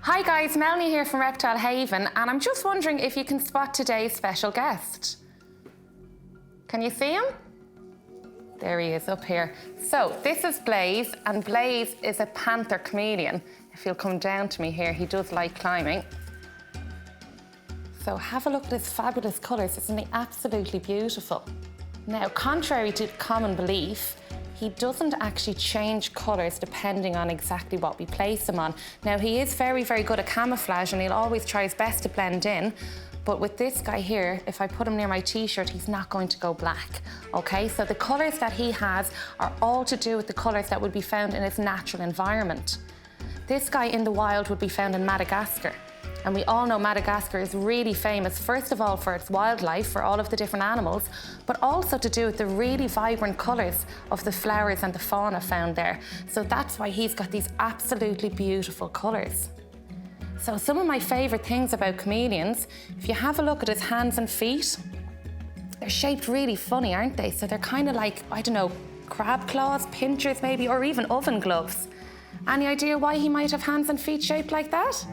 Hi guys, Mélanie here from Reptile Haven, and I'm just wondering if you can spot today's special guest. Can you see him? There he is up here. So this is Blaze, and Blaze is a panther chameleon. If he'll come down to me here, he does like climbing. So have a look at his fabulous colours. Isn't he absolutely beautiful? Now, contrary to common belief, he doesn't actually change colours depending on exactly what we place him on. Now, he is very, very good at camouflage and he'll always try his best to blend in. But with this guy here, if I put him near my t-shirt, he's not going to go black, okay? So the colours that he has are all to do with the colours that would be found in his natural environment. This guy in the wild would be found in Madagascar. And we all know Madagascar is really famous, first of all, for its wildlife, for all of the different animals, but also to do with the really vibrant colours of the flowers and the fauna found there. So that's why he's got these absolutely beautiful colours. So some of my favourite things about chameleons, if you have a look at his hands and feet, they're shaped really funny, aren't they? So they're kind of like, I don't know, crab claws, pinchers maybe, or even oven gloves. Any idea why he might have hands and feet shaped like that?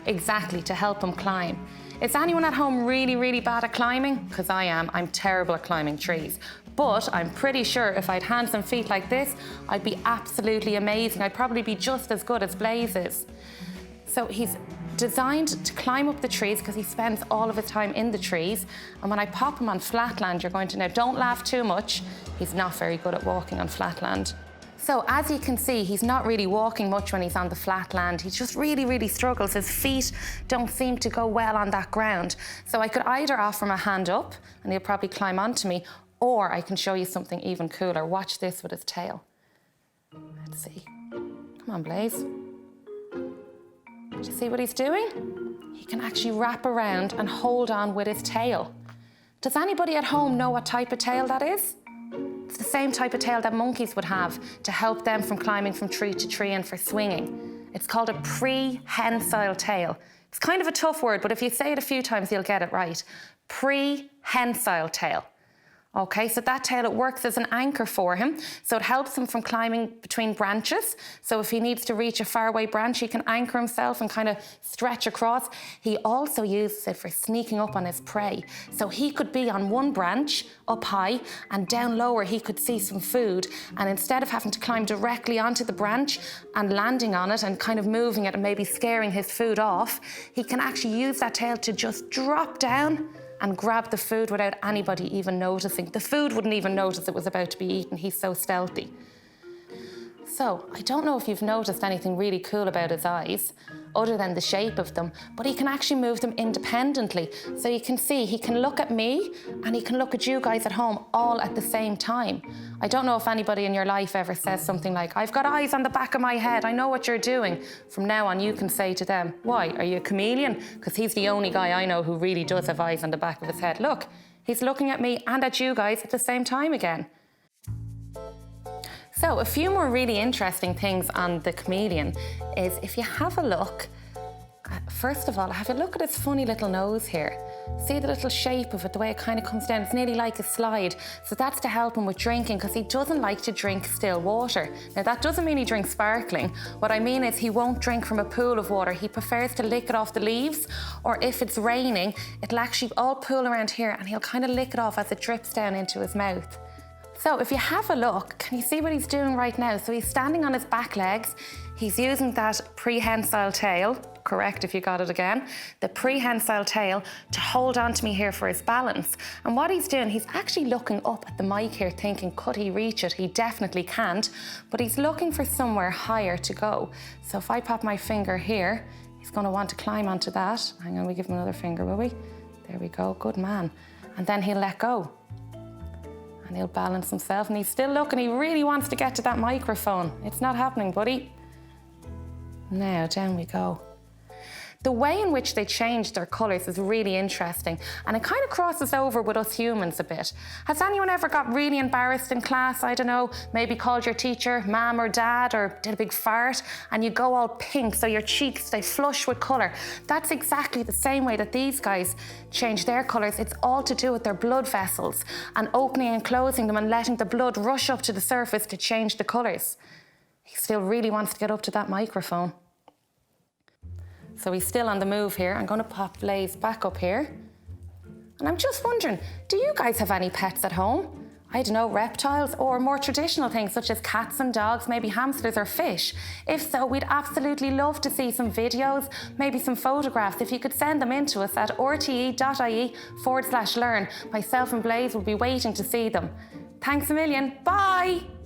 Exactly, to help him climb. Is anyone at home really, really bad at climbing? Because I am. I'm terrible at climbing trees. But I'm pretty sure if I had hands and feet like this, I'd be absolutely amazing. I'd probably be just as good as Blaze is. So he's designed to climb up the trees because he spends all of his time in the trees. And when I pop him on flatland, you're going to know, don't laugh too much. He's not very good at walking on flatland. So as you can see, he's not really walking much when he's on the flat land. He just really, really struggles. His feet don't seem to go well on that ground. So I could either offer him a hand up and he'll probably climb onto me, or I can show you something even cooler. Watch this with his tail. Let's see. Come on, Blaze. Do you see what he's doing? He can actually wrap around and hold on with his tail. Does anybody at home know what type of tail that is? It's the same type of tail that monkeys would have to help them from climbing from tree to tree and for swinging. It's called a prehensile tail. It's kind of a tough word, but if you say it a few times, you'll get it right. Prehensile tail. Okay, so that tail, it works as an anchor for him. So it helps him from climbing between branches. So if he needs to reach a faraway branch, he can anchor himself and kind of stretch across. He also uses it for sneaking up on his prey. So he could be on one branch up high, and down lower he could see some food. And instead of having to climb directly onto the branch and landing on it and kind of moving it and maybe scaring his food off, he can actually use that tail to just drop down and grab the food without anybody even noticing. The food wouldn't even notice it was about to be eaten. He's so stealthy. So, I don't know if you've noticed anything really cool about his eyes, other than the shape of them, but he can actually move them independently. So you can see, he can look at me and he can look at you guys at home all at the same time. I don't know if anybody in your life ever says something like, I've got eyes on the back of my head, I know what you're doing. From now on, you can say to them, why, are you a chameleon? Because he's the only guy I know who really does have eyes on the back of his head. Look, he's looking at me and at you guys at the same time again. So a few more really interesting things on the chameleon is if you have a look, first of all, have a look at its funny little nose here. See the little shape of it, the way it kind of comes down. It's nearly like a slide. So that's to help him with drinking because he doesn't like to drink still water. Now that doesn't mean he drinks sparkling. What I mean is he won't drink from a pool of water. He prefers to lick it off the leaves, or if it's raining, it'll actually all pool around here and he'll kind of lick it off as it drips down into his mouth. So if you have a look, can you see what he's doing right now? So he's standing on his back legs. He's using that prehensile tail, correct if you got it again, the prehensile tail to hold on to me here for his balance. And what he's doing, he's actually looking up at the mic here thinking, could he reach it? He definitely can't, but he's looking for somewhere higher to go. So if I pop my finger here, he's gonna want to climb onto that. Hang on, we give him another finger, will we? There we go, good man. And then he'll let go. And he'll balance himself, and he's still looking. He really wants to get to that microphone. It's not happening, buddy. Now, down we go. The way in which they change their colours is really interesting, and it kind of crosses over with us humans a bit. Has anyone ever got really embarrassed in class? I don't know, maybe called your teacher mum or dad, or did a big fart, and you go all pink, so your cheeks stay flush with colour. That's exactly the same way that these guys change their colours. It's all to do with their blood vessels and opening and closing them and letting the blood rush up to the surface to change the colours. He still really wants to get up to that microphone. So he's still on the move here. I'm going to pop Blaze back up here. And I'm just wondering, do you guys have any pets at home? I don't know, reptiles or more traditional things such as cats and dogs, maybe hamsters or fish? If so, we'd absolutely love to see some videos, maybe some photographs. If you could send them in to us at rte.ie/learn. Myself and Blaze will be waiting to see them. Thanks a million. Bye.